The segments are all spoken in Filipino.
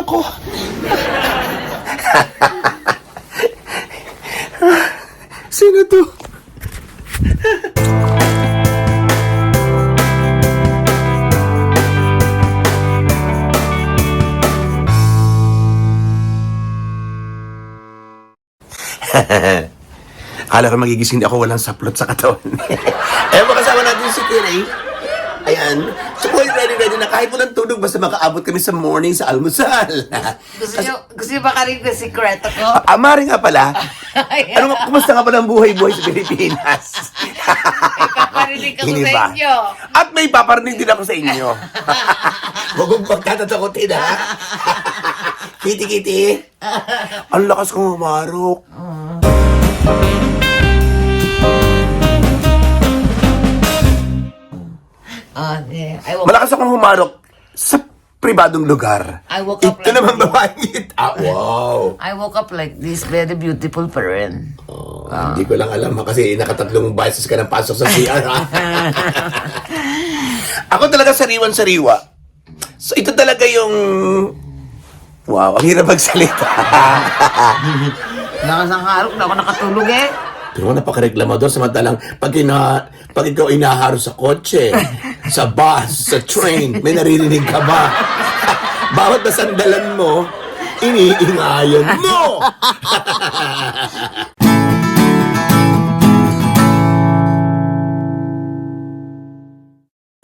ako. Sino to? Akala ko magigising ako walang saplot sa katawan. Eh, makasama natin si Kiray. Ayan. So, ready na kahit walang tulog, basta makaabot kami sa morning sa almusal. Gusto niyo ba karinig na sikreto ko? Mari nga pala. Kumusta nga pala ang buhay-buhay sa Pilipinas? Paparinig ako Hindi sa ba? inyo. At may paparinig din ako sa inyo. Huwag mong pagtatakutin, ha? Kiti-kiti. Ang lakas kong humarok. Malakas akong humarok sa pribadong lugar. I woke up Ito like naman this. babaeng wow. I woke up like this, very beautiful pa rin. Hindi ko lang alam ha, kasi nakatatlong beses ka nang pasok sa CR ha. Ako talaga sariwan-sariwa. So ito talaga yung wow, ang hirap magsalita. Nakasang harap na ako nakatulog eh. Pero napaka-reklamador samantalang pag ikaw inaharo sa kotse, sa bus, sa train, may naririnig ka ba? Bawat nasandalan mo, iniingayan mo!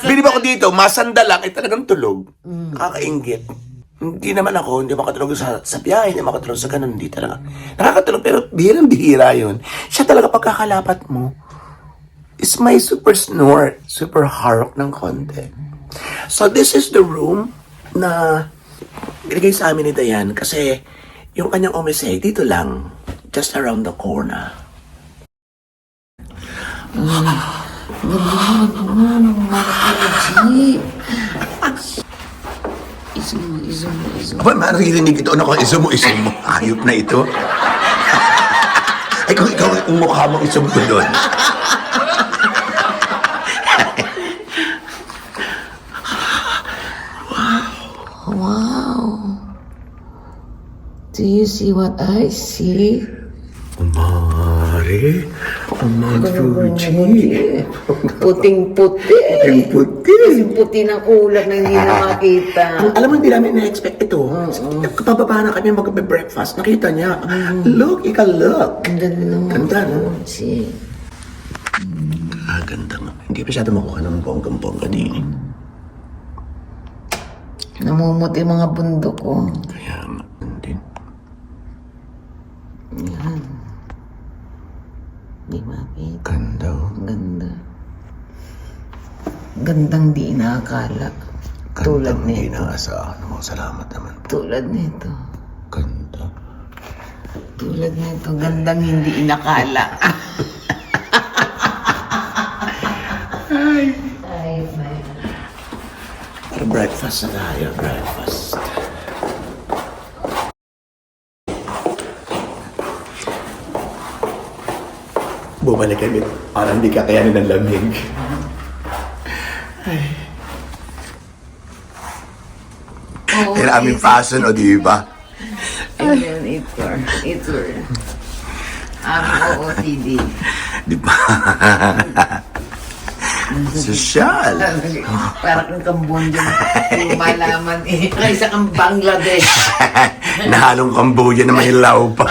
Bilib ako dito, masanda lang, ay talagang tulog. Nakakaingit. Hindi makatulog sa biyahe, hindi makatulog sa ganun, hindi talaga. Nakakatulog, pero bihirang-bihira yun. Siya talaga pagkakalapat mo, is my super snore, super harok ng konti. So this is the room na binigay sa amin ni Dayan kasi yung kanyang omise dito lang, just around the corner. Iso mo. Aba, maririnig ito. Ano ko, iso mo. Ayop na ito. Ay, kung ikaw ang mukha mo, iso mo doon. Wow. Do you see what I see? Mare, Fuji. Puting-puti. Ang puti. Puti ng ulap na hindi na makita. Alam mo, hindi namin na-expect ito. Kapababa na kami mag-breakfast, nakita niya. Look, look. Ang ganda naman. Ganda, no? Si... Ganda nga. Hindi pa masyado makuha ng bonggang-bongga din. Namumuti mga bundok ko. Kaya nga, din. Yan. Di makita. Ganda. Ganda. Gandang di inaakala. Tulad Hindi nito. inaasahan mo. Salamat naman po. Tulad nito. Ganda. Tulad nito. Gandang hindi inakala. Ay, may... Para breakfast na tayo. Breakfast. Bumalik kami. Parang hindi kakayanin ng lamig. Oh, Yan ang aming fashion, o di ba? Ayan, ito. OOTD. Di ba? Sosyal. Parang kang Cambodia. Malaman eh. Kaysa kang Bangladesh. Nahalong Cambodia na may law pa.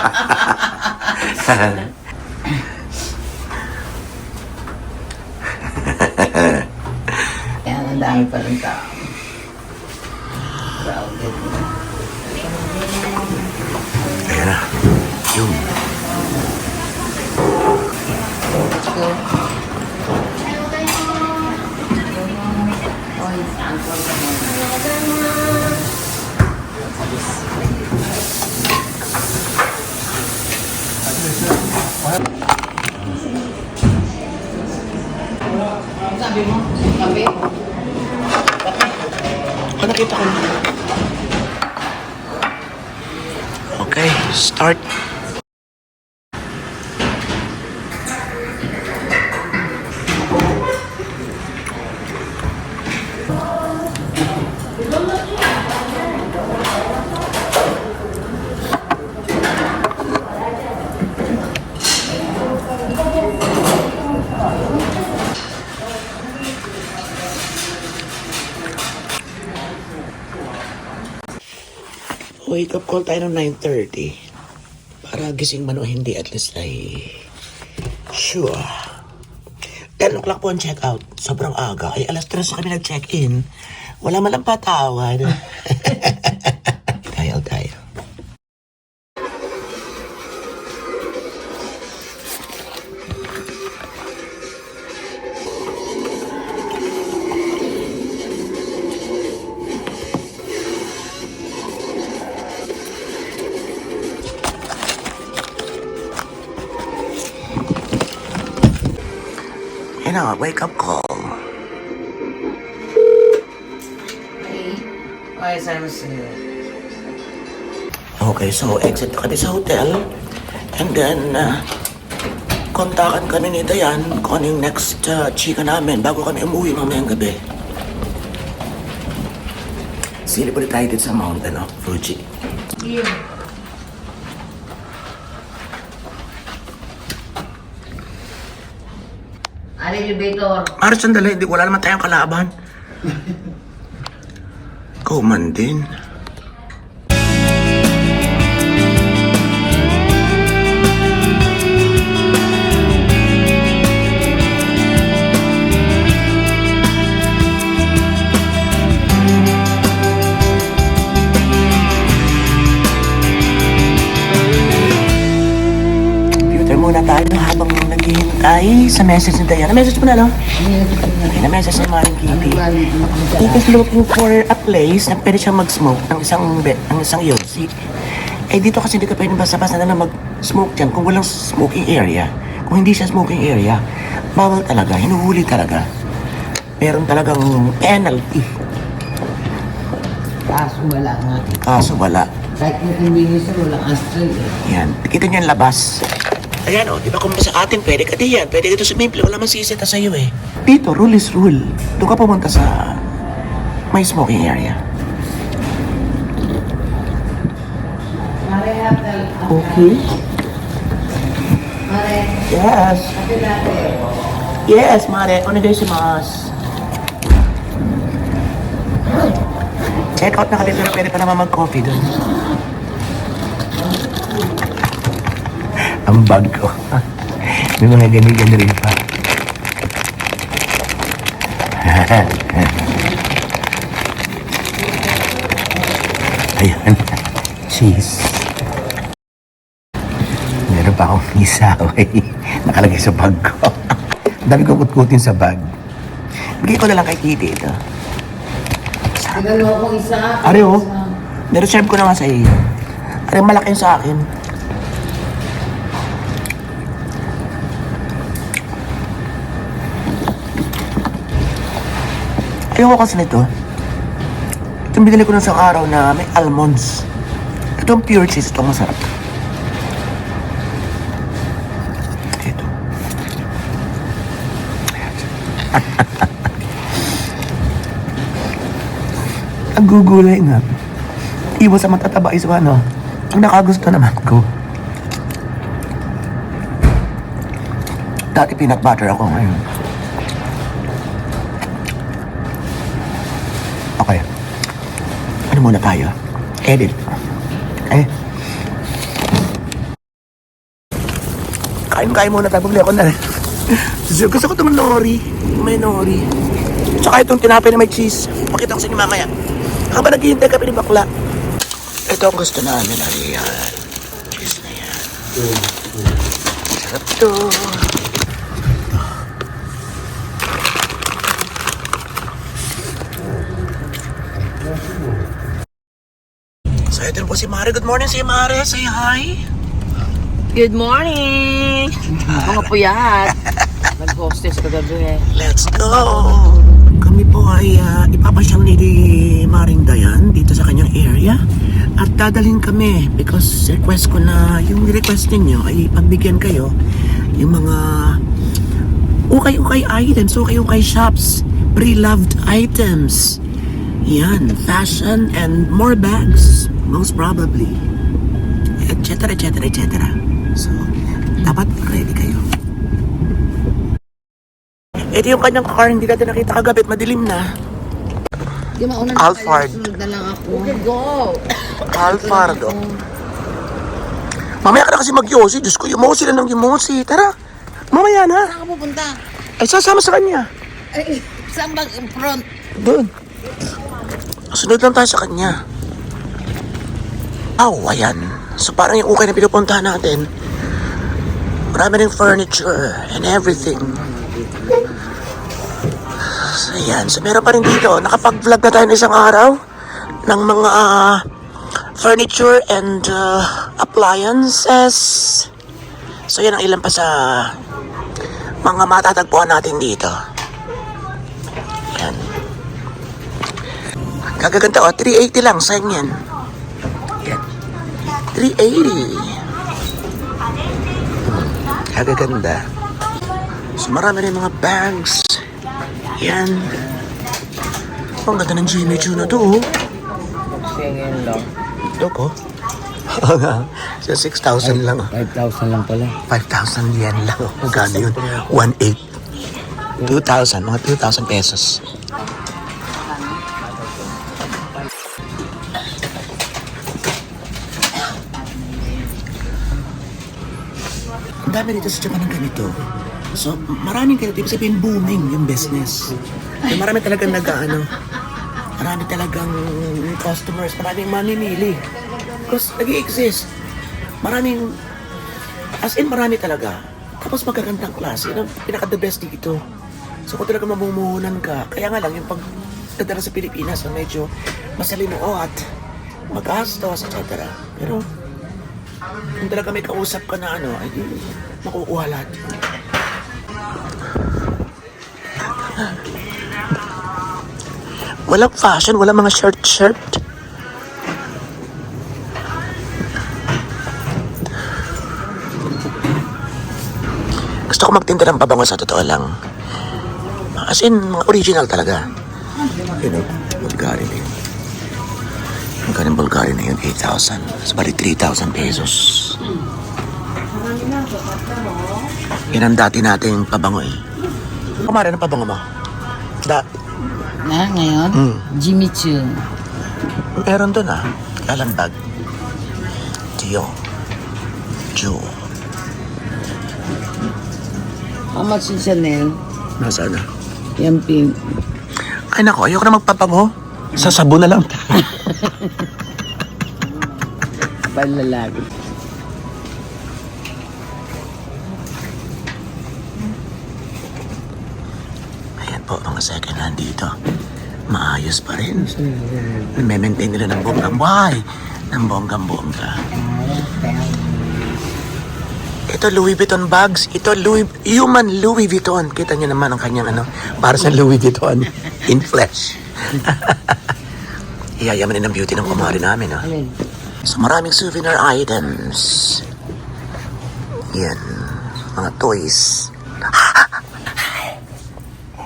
Kaya ang dami pa rin tao. Crowded. Ayan na. Yun. Let's go. Oy, angkol ka mo. Sabi mo, kape? Nakita ko na. Okay, start. Wake up call tayo ng 9:30. Para gising man o hindi, at least ay sure. 10 o'clock po ang check-out. Sobrang aga. Ay, alas 3 na kami nag-check-in. Wala man lang patawad. Tayo. Wake up call. Ay, sana sa'yo. Okay, so exit na kami sa hotel. And then, kontakan kami ni Dayan kung ano yung next chika namin bago kami umuwi mamayang gabi. Silip ulit tayo dito sa mountain of Fuji. Yeah. Elevator. Aras, sandali. Wala naman tayong kalaban. Ikaw man din. Muna tayo habang naghihintay sa message ni Diana. Message mo na, no? Okay, na-message ni Maring Kitty. Kitty's looking for a place na pwede siyang mag-smoke ng isang yolsi. Eh, dito kasi hindi ka pwede basta-basta na mag-smoke dyan kung walang smoking area. Kung hindi siya smoking area, bawal talaga, hinuhuli talaga. Meron talagang penalty. Kaso wala nga. Kaso wala. Kahit yung convenience na walang astral eh. Yan, kita niyo yung labas. Ayan o, di ba kung sa atin, pwede ka diyan, pwede ka dito sa Maple, wala man sisita sa'yo eh. Dito, rule is rule. Doon ka pumunta sa may smoking area. Mare, haptal. Okay. Mare, Yes. ate natin. Yes, Mare. Onegaishimasu. Check out na kami pero pwede pa naman mag-coffee doon. Ang bag ko. May mga ganyan rin pa. Ayan. Cheese. Meron pa akong isaway. Nakalagay sa bag ko. Ang dami ko kutkutin sa bag. Bigay ko na lang kay Kitty ito. Tinalo akong isa. Ari oh. Nireserve ko na nga sa iyo. Ari malaki yun sa akin. Ayoko kasi nito. Itong binili ko ng isang araw na may almonds. Itong pure cheese. Itong masarap. Ito. Ang gugulay nga. Iwas sa matataba is ano. Ang nakagusto naman ko. Dati peanut butter ako ngayon. Okay. Ano muna tayo? Edit. Kain muna tayo. Bumili ako na rin. Gusto ko itong nori. May nori. Tsaka itong tinapay na may cheese. Pakita ko sa inyo mamaya. Habang naghihintay ka pinibakla. Ito ang gusto namin. Ayan. Cheese na yan. Sarap to. So ito po si Mare. Good morning si Mare. Say hi. Good morning! Mga puyat. Nag-hostess kagabi eh. Let's go! Kami po ay ipapasyal ni Maring Dayan dito sa kanyang area. At dadalhin kami because request ko na yung request ninyo ay pagbigyan kayo yung mga ukay-ukay items, ukay-ukay shops, pre-loved items. Yan, fashion and more bags, most probably. Etc. So, dapat ready kayo. Ito yung kanyang car, hindi natin nakita kagabi at madilim na. Di mauna na Alphard. kayo, sunod na lang ako. Okay, go. Alfardo. Mamaya ka na kasi mag-yosi. Diyos ko, yumosi lang ng yumosi. Tara, mamaya na. Saan ka pupunta? Ay, sasama sa kanya. Ay, saan ba front? Doon. Sunod lang tayo sa kanya. Ayan. So parang yung ukay na pinupuntahan natin. Marami rin furniture and everything. So ayan. So meron pa rin dito. Nakapag-vlog na tayo ng isang araw ng mga furniture and appliances. So yan ang ilan pa sa mga matatagpuan natin dito. Yan. Kagaganda o, 380 lang, sayang yan. Yan. 380. Kagaganda. So marami rin mga bags. Yan. Oh, ang ganda ng Jimmy Choo na to, oh. Singin lang. Ito ko. Sa 6,000 lang, oh. 5,000 lang pala. 5,000 yen lang, oh. Magkano yun? 1,800. 2,000, mga 2,000 pesos. Ang dami dito sa Japan ng ganito. So, maraming ganito. Ibig sabihin, booming yung business. So, marami talagang marami talagang customers, maraming mamimili. Because nag-i-exist. Maraming, as in marami talaga. Tapos magagandang klase. Yun ang pinaka-the best dito. So, kung talaga mamumuhunan ka, kaya nga lang, yung pagdadala sa Pilipinas, medyo masalimuot, magastos, etc. Pero, kung talaga may kausap ka na ay makukuha lahat. Walang fashion, walang mga shirt. Gusto ko magtinda ng pabango sa totoo lang. As in, mga original talaga. You know, Bulgari na yun. Magkano yung Bulgari na yun? 8,000. So, bali 3,000 pesos. Yan ang dati nating pabango eh. Kumara ng pabango mo? Na, ngayon? Jimmy Choo. Meron doon Lalambag. Tio. Joe. How much is Chanel? Nasaan na? Yan pink. Ay nako, ayoko na magpapango. Sa sabon na lang. Panlalaki. Ayan po, mga second hand dito. Maayos pa rin. Name-maintain nila ng bonggang-buhay. Ng bonggang-bongga. Ito Louis Vuitton bags. Ito human Louis Vuitton. Kita niyo naman ang kanyang para sa Louis Vuitton. In flesh. Iyayamanin ng beauty ng kumari namin. Alin? So maraming souvenir items. Yan. Mga toys.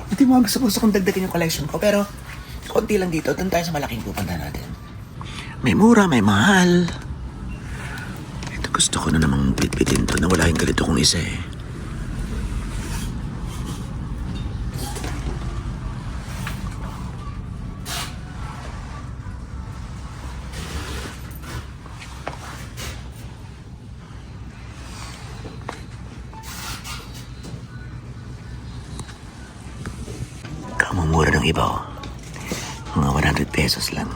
Hindi mo gusto kong dagdagan yung collection ko. Pero konti lang dito. Doon tayo sa malaking pupunta natin. May mura, may mahal. Ito gusto ko na namang bitbitin to na wala yung ganito kong isa eh. Kamumura ng iba oh. Mga 100 pesos lang.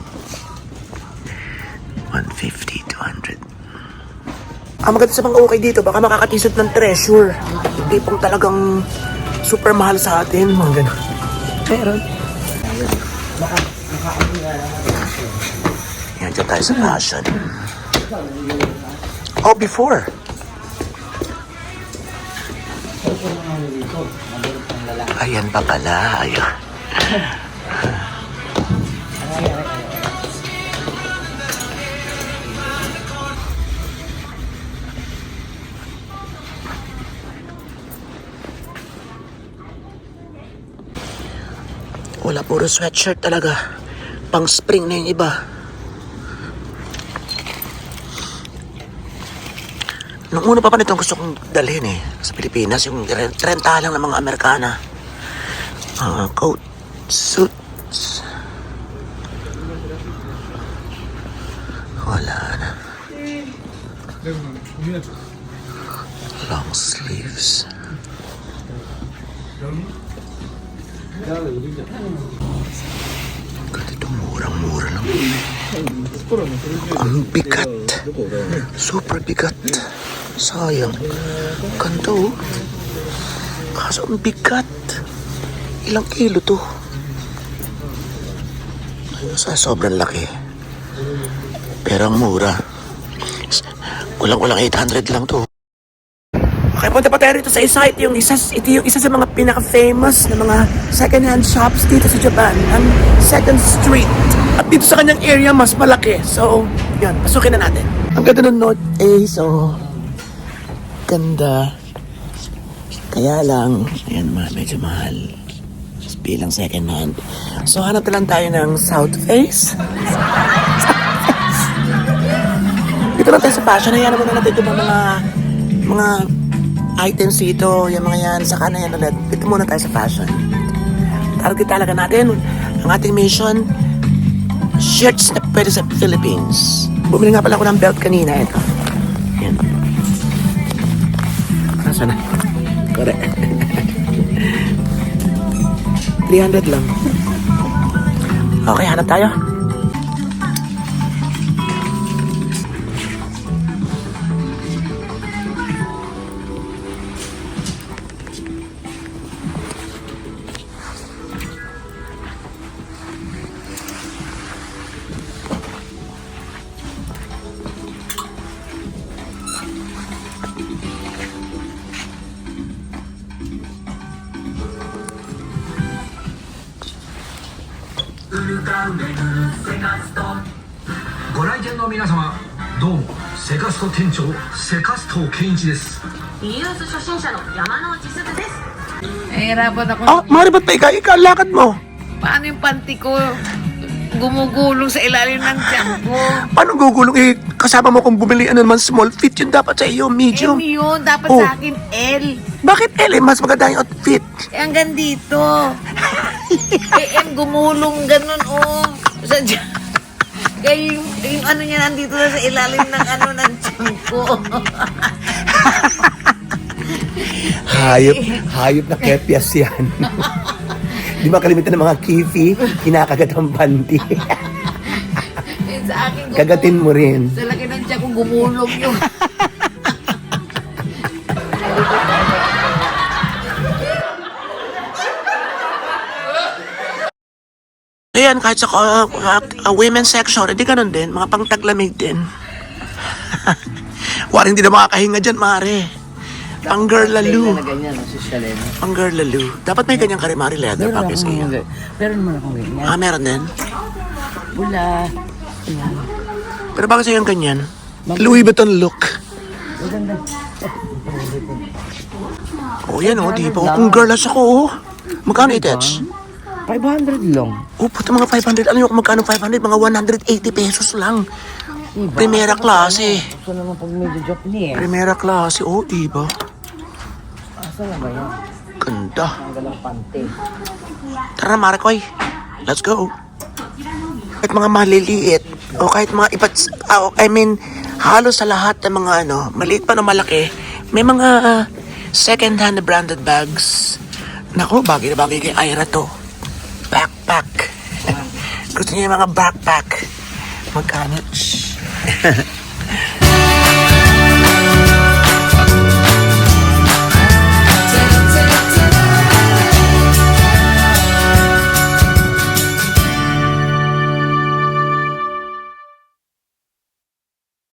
150, 200. Ang maganda sa mga okay dito, baka makakatisod ng treasure. Hindi pong talagang super mahal sa atin. Mga ganun. Meron. Yan, dyan tayo sa fashion. Oh, before. Ayan pa pala. Ayan. Wala, puro sweatshirt talaga. Pang spring na yung iba. Nung una pa nitong gusto kong dalhin sa Pilipinas, yung renta lang ng mga Amerikana. Coat, suits. Long sleeves. Ganito, murang-mura lang. Ang bigat. Super bigat. Sayang. Ganito, oh. Kaso ang bigat. Ilang kilo to? Ayun, sobrang laki. Pero ang mura. Kulang-kulang 800 lang to. Okay, punta pa tayo rito sa isa. Ito yung isa sa mga pinaka-famous na mga second-hand shops dito sa Japan. Ang 2nd Street. At dito sa kanyang area, mas malaki. So, yun, pasukin na natin. Ang ganda ng North Ace, oh. Ganda. Kaya lang, ayan, medyo mahal. Bilang second-hand. So, hanap na lang tayo ng South Face. Dito lang tayo sa fashion. Ayan naman natin ito mga items dito, yung mga yan, saka na yan ulit. Dito muna tayo sa fashion. Target talaga natin. Ang ating mission, shirts na pwede sa Philippines. Bumili nga pala ako ng belt kanina. Ito. Yan. Nasa na? Correct. 300 lang. Okay, hanap tayo. Nahihirapan ako. Oh, Mari, ba't pa ikaw? Lakad mo. Paano yung panty ko? Gumugulong sa ilalim ng tiyan ko. Paano gugulong? Eh, kasama mo kung bumili ano naman small fit, yun dapat sa iyo, medium. Yun, dapat Oh. sa akin L. Bakit L? Mas maganda yung outfit. Hanggang dito. Gumulong ganun, oh. Sa kaya yung ano niya nandito na sa ilalim ng ano ng tiyan ko. Hayop na kepyas yan. Di ba kalimitan ng mga kifi, kinakagat ang panty. Sa akin gumulong. Kagatin mo rin. Sa laki ng tiyan ko gumulong yun. Ayan, kahit sa women's section, hindi ganun din. Mga pangtaglamig din. Wala hindi na makakahinga dyan, Mare. Pang girl lalo. Na ganyan, si Shalene. Pang girl lalo. Dapat may ganyang karimari leather Meron package akong sa'yo. meron naman akong ganyan. Ah, meron din. Wala. Pero bakit sa'yo yung ganyan? Louis Vuitton look. Maganda. Oh, yan oh, di ba? Kung girl ako, oh. Magkano itets? 500 lang. Oh, puto mga 500. Alam niyo kung magkano 500? Mga 180 pesos lang. Diba? Primera klase. Gusto naman pag medyo Japanese. Primera klase, oh, di ba? Asa na ba yan? Ganda. Ang galang pante. Tara na, Marakoy. Let's go. Kahit mga maliliit, o kahit mga halos sa lahat ng mga maliit pa na malaki, may mga second-hand branded bags. Naku, bagay na bagay kay Ira to. Backpack. Gusto niya yung mga backpack. Magkano? Shh.